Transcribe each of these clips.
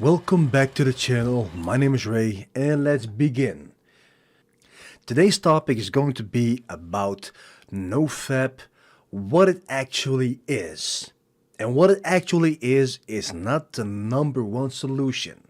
Welcome back to the channel. My name is Ray and let's begin. Today's topic is going to be about NoFap, what it actually is. And what it actually is not the number one solution.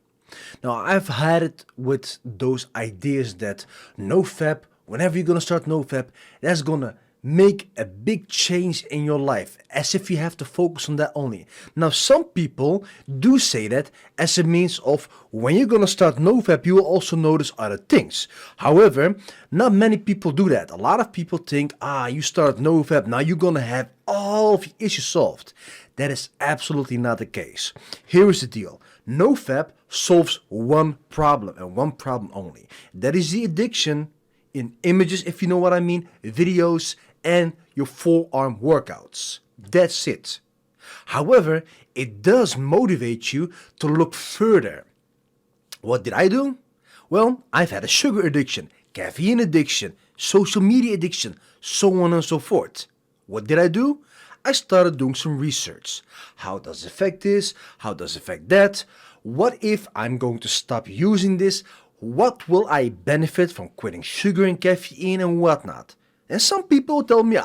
Now, I've had it with those ideas that NoFap, whenever you're going to start NoFap, that's going to make a big change in your life, as if you have to focus on that only. Now, some people do say that as a means of when you're going to start NoFap, you will also notice other things. However, not many people do that. A lot of people think, you start NoFap, now you're going to have all of your issues solved. That is absolutely not the case. Here is the deal. NoFap solves one problem and one problem only. That is the addiction in images, if you know what I mean, videos, and your forearm workouts. That's it. However, it does motivate you to look further. What did I do? Well, I've had a sugar addiction, caffeine addiction, social media addiction, so on and so forth. What did I do? I started doing some research. How does it affect this? How does it affect that? What if I'm going to stop using this? What will I benefit from quitting sugar and caffeine and whatnot? And some people tell me,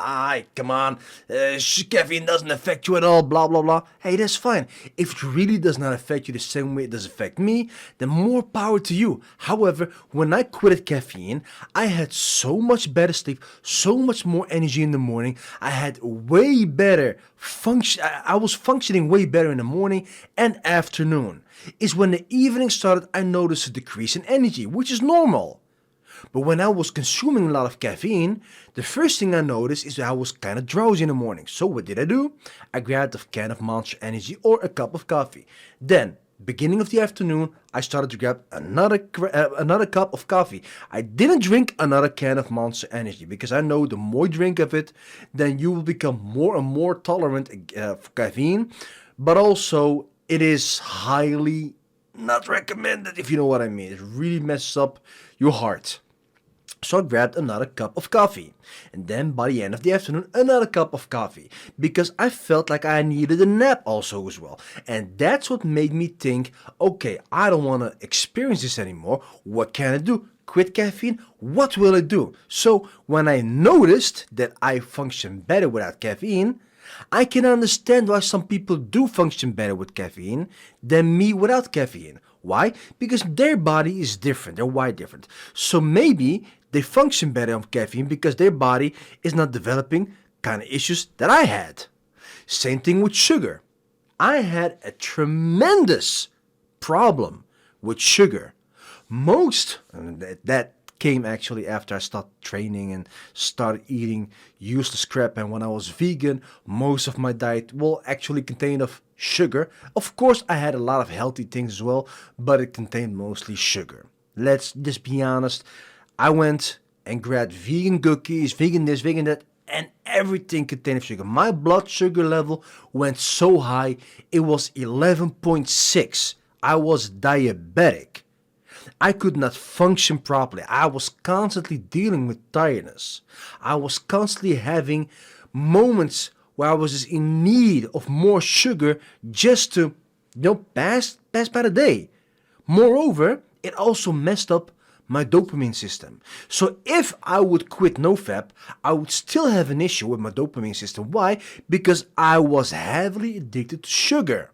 come on, caffeine doesn't affect you at all, blah, blah, blah. Hey, that's fine. If it really does not affect you the same way it does affect me, then more power to you. However, when I quitted caffeine, I had so much better sleep, so much more energy in the morning. I had way better function. I was functioning way better in the morning and afternoon. It's when the evening started, I noticed a decrease in energy, which is normal. But when I was consuming a lot of caffeine, the first thing I noticed is that I was kind of drowsy in the morning. So what did I do? I grabbed a can of Monster Energy or a cup of coffee. Then, beginning of the afternoon, I started to grab another cup of coffee. I didn't drink another can of Monster Energy because I know the more you drink of it, then you will become more and more tolerant for caffeine. But also, it is highly not recommended, if you know what I mean. It really messes up your heart. So I grabbed another cup of coffee. And then by the end of the afternoon, another cup of coffee. Because I felt like I needed a nap also as well. And that's what made me think, okay, I don't want to experience this anymore. What can I do? Quit caffeine? What will it do? So when I noticed that I function better without caffeine, I can understand why some people do function better with caffeine than me without caffeine. Why? Because their body is different, they're wired different. So maybe they function better on caffeine because their body is not developing kind of issues that I had. Same thing with sugar. I had a tremendous problem with sugar. That came actually after I started training and started eating useless crap. And when I was vegan, most of my diet will actually contain of sugar. Of course, I had a lot of healthy things as well, but it contained mostly sugar. Let's just be honest. I went and grabbed vegan cookies, vegan this, vegan that, and everything contained sugar. My blood sugar level went so high, it was 11.6. I was diabetic. I could not function properly. I was constantly dealing with tiredness. I was constantly having moments where I was just in need of more sugar just to, pass by the day. Moreover, it also messed up my dopamine system. So if I would quit NoFap, I would still have an issue with my dopamine system. Why? Because I was heavily addicted to sugar.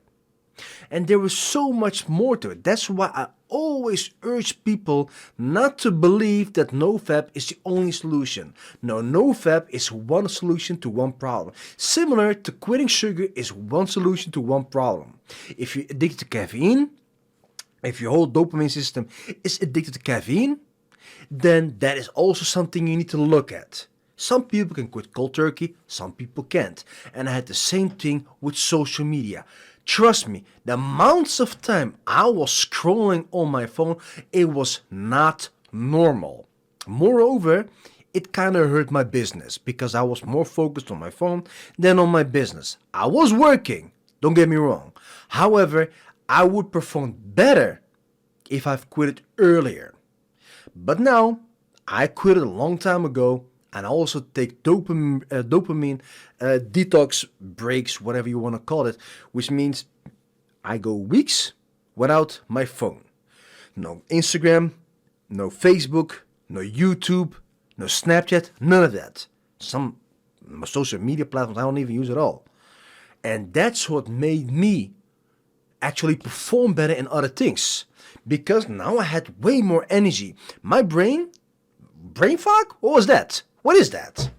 And there was so much more to it. That's why I always urge people not to believe that NoFap is the only solution. No, NoFap is one solution to one problem. Similar to quitting sugar is one solution to one problem. If you're addicted to caffeine, if your whole dopamine system is addicted to caffeine, then that is also something you need to look at. Some people can quit cold turkey, some people can't. And I had the same thing with social media. Trust me, the amounts of time I was scrolling on my phone, it was not normal. Moreover, it kind of hurt my business because I was more focused on my phone than on my business. I was working, don't get me wrong. However, I would perform better if I've quit it earlier. But now, I quit it a long time ago, and I also take dopamine detox breaks, whatever you want to call it, which means I go weeks without my phone. No Instagram, no Facebook, no YouTube, no Snapchat, none of that. Some social media platforms I don't even use at all. And that's what made me actually perform better in other things. Because now I had way more energy. My brain fog? What was that? What is that?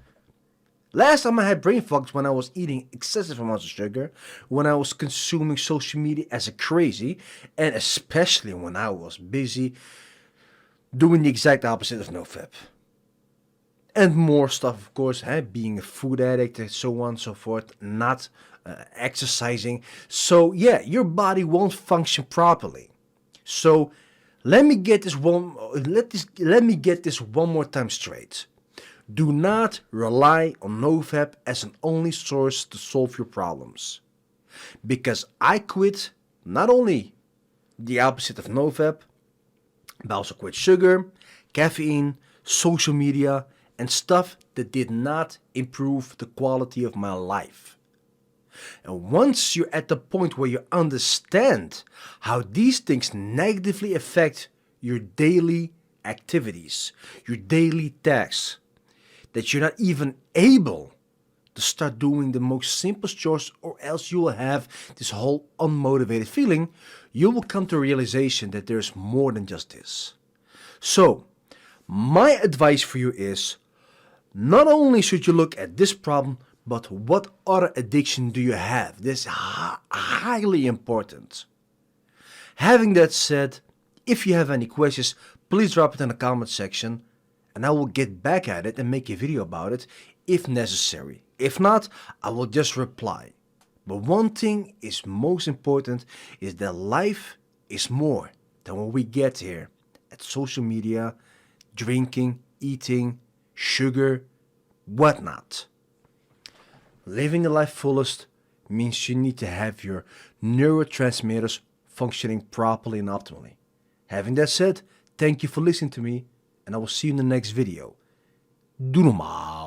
Last time I had brain fog was when I was eating excessive amounts of sugar, when I was consuming social media as a crazy, and especially when I was busy doing the exact opposite of NoFap. And more stuff, of course, being a food addict and so on and so forth, not exercising. So yeah, your body won't function properly. So let me get this one more time straight. Do not rely on NoFap as an only source to solve your problems. Because I quit not only the opposite of NoFap, but I also quit sugar, caffeine, social media, and stuff that did not improve the quality of my life. And once you're at the point where you understand how these things negatively affect your daily activities, your daily tasks, that you're not even able to start doing the most simplest chores, or else you will have this whole unmotivated feeling, you will come to a realization that there's more than just this. So, my advice for you is, not only should you look at this problem, but what other addiction do you have? This is highly important. Having that said, if you have any questions, please drop it in the comment section, and I will get back at it and make a video about it if necessary. If not, I will just reply. But one thing is most important, is that life is more than what we get here at social media, drinking, eating, sugar, whatnot. Living the life fullest means you need to have your neurotransmitters functioning properly and optimally. Having that said, thank you for listening to me, and I will see you in the next video. Doe normaal.